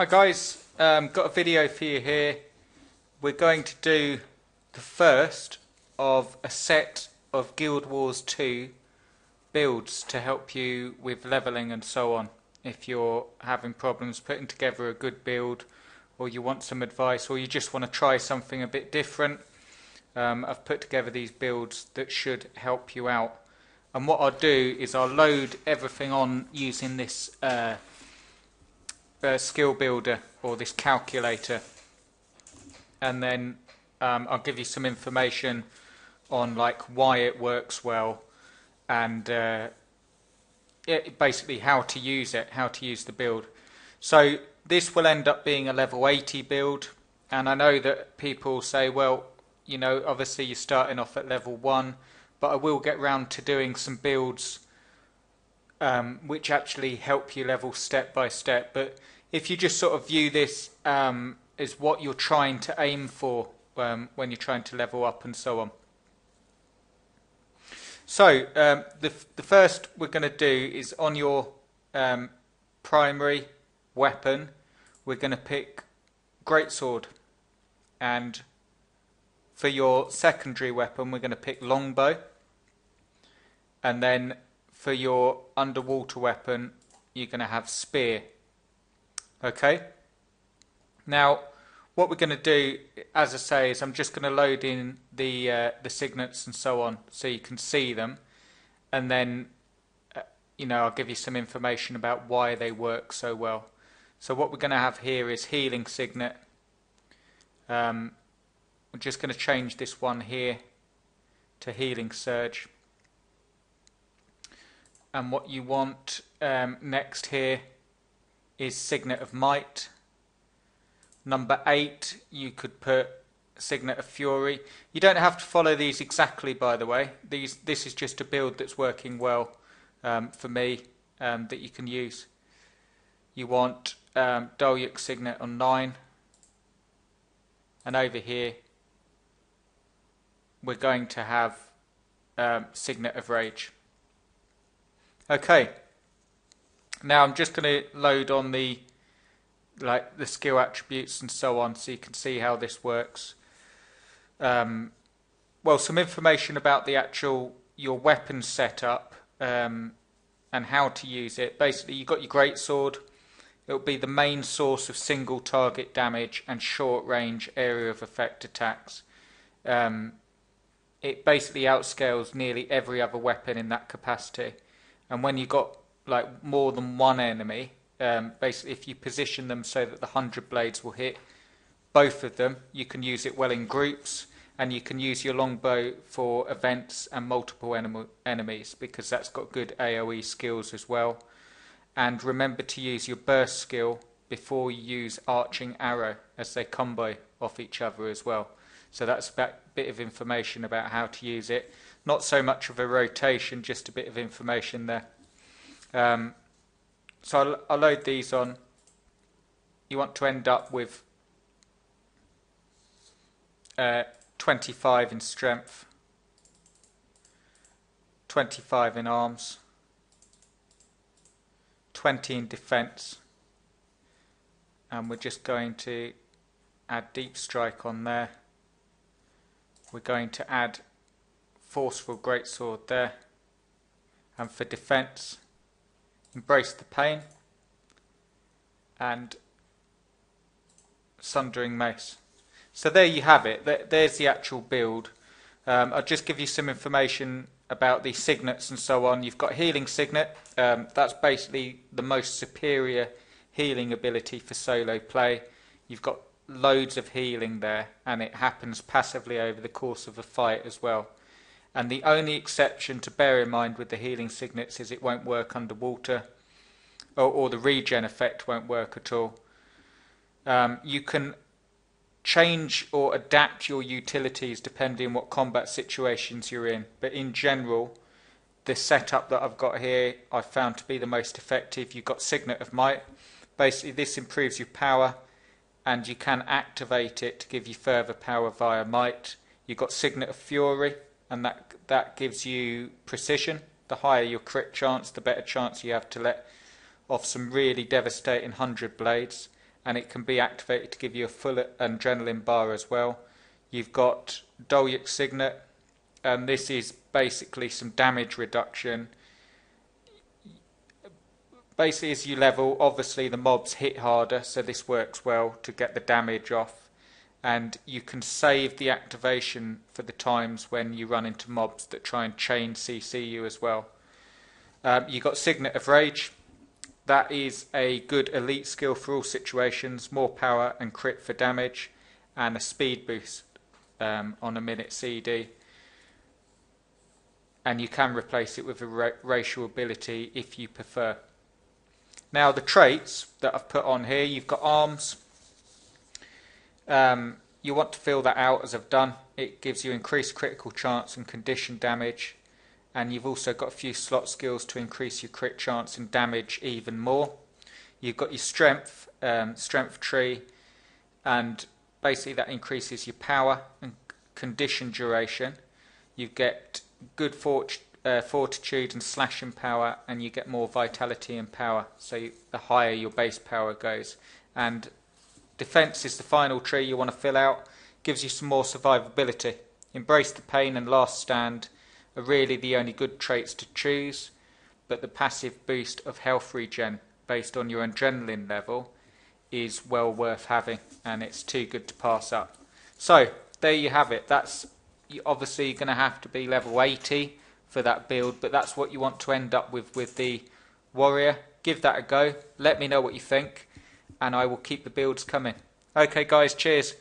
Hi guys, got a video for you here. We're going to do the first of a set of Guild Wars 2 builds to help you with leveling and so on. If you're having problems putting together a good build, or you want some advice, or you just want to try something a bit different, I've put together these builds that should help you out. And what I'll do is I'll load everything on using this skill builder or this calculator, and then I'll give you some information on like why it works well, and basically how to use it, how to use the build. So this will end up being a level 80 build, and I know that people say, well, you know, obviously you're starting off at level 1, but I will get round to doing some builds which actually help you level step by step. But if you just sort of view this as what you're trying to aim for when you're trying to level up and so on. So the first we're going to do is on your primary weapon, we're going to pick Greatsword, and for your secondary weapon we're going to pick Longbow, and then for your underwater weapon you're going to have Spear. Okay, now what we're going to do, as I say, is I'm just going to load in the signets and so on so you can see them, and then you know, I'll give you some information about why they work so well. So what we're going to have here is Healing Signet. I'm just going to change this one here to Healing Surge. And what you want next here is Signet of Might. Number 8, you could put Signet of Fury. You don't have to follow these exactly, by the way. This is just a build that's working well for me, that you can use. You want Dalyuk Signet on 9. And over here we're going to have Signet of Rage. Okay, now I'm just going to load on the skill attributes and so on so you can see how this works. Well, some information about the actual your weapon setup and how to use it. Basically, you've got your Greatsword. It will be the main source of single target damage and short range area of effect attacks. It basically outscales nearly every other weapon in that capacity. And when you've got like more than one enemy, basically if you position them so that the 100 blades will hit both of them, you can use it well in groups, and you can use your longbow for events and multiple enemies because that's got good AoE skills as well. And remember to use your burst skill before you use arching arrow, as they combo off each other as well. So that's a bit of information about how to use it. Not so much of a rotation, just a bit of information there. So I'll load these on. You want to end up with 25 in strength, 25 in arms, 20 in defense, and we're just going to add Deep Strike on there. We're going to add Forceful Greatsword there, and for defense, Embrace the Pain and Sundering Mace. So there you have it. There's the actual build. I'll just give you some information about the signets and so on. You've got Healing Signet. That's basically the most superior healing ability for solo play. You've got loads of healing there, and it happens passively over the course of a fight as well. And the only exception to bear in mind with the Healing Signets is it won't work underwater, or the regen effect won't work at all. You can change or adapt your utilities depending on what combat situations you're in, but in general the setup that I've got here I've found to be the most effective. You've got Signet of Might. Basically this improves your power, and you can activate it to give you further power via might. You've got Signet of Fury, and that gives you precision. The higher your crit chance, the better chance you have to let off some really devastating 100 blades. and it can be activated to give you a full adrenaline bar as well. You've got Doljuk Signet, and this is basically some damage reduction. Basically, as you level, obviously the mobs hit harder, so this works well to get the damage off. And you can save the activation for the times when you run into mobs that try and chain CC you as well. You've got Signet of Rage. That is a good elite skill for all situations, more power and crit for damage, and a speed boost on a minute CD. And you can replace it with a racial ability if you prefer. Now the traits that I've put on here, you've got arms. You want to fill that out as I've done. It gives you increased critical chance and condition damage, and you've also got a few slot skills to increase your crit chance and damage even more. You've got your strength, strength tree, and basically that increases your power and condition duration. You get good fortitude and slashing power, and you get more vitality and power, so the higher your base power goes. And defense is the final tree you want to fill out. Gives you some more survivability. Embrace the Pain and Last Stand are really the only good traits to choose, but the passive boost of health regen based on your adrenaline level is well worth having, and it's too good to pass up. So there you have it. That's obviously going to have to be level 80 for that build, but that's what you want to end up with the warrior. Give that a go. Let me know what you think, and I will keep the builds coming. Okay guys, cheers.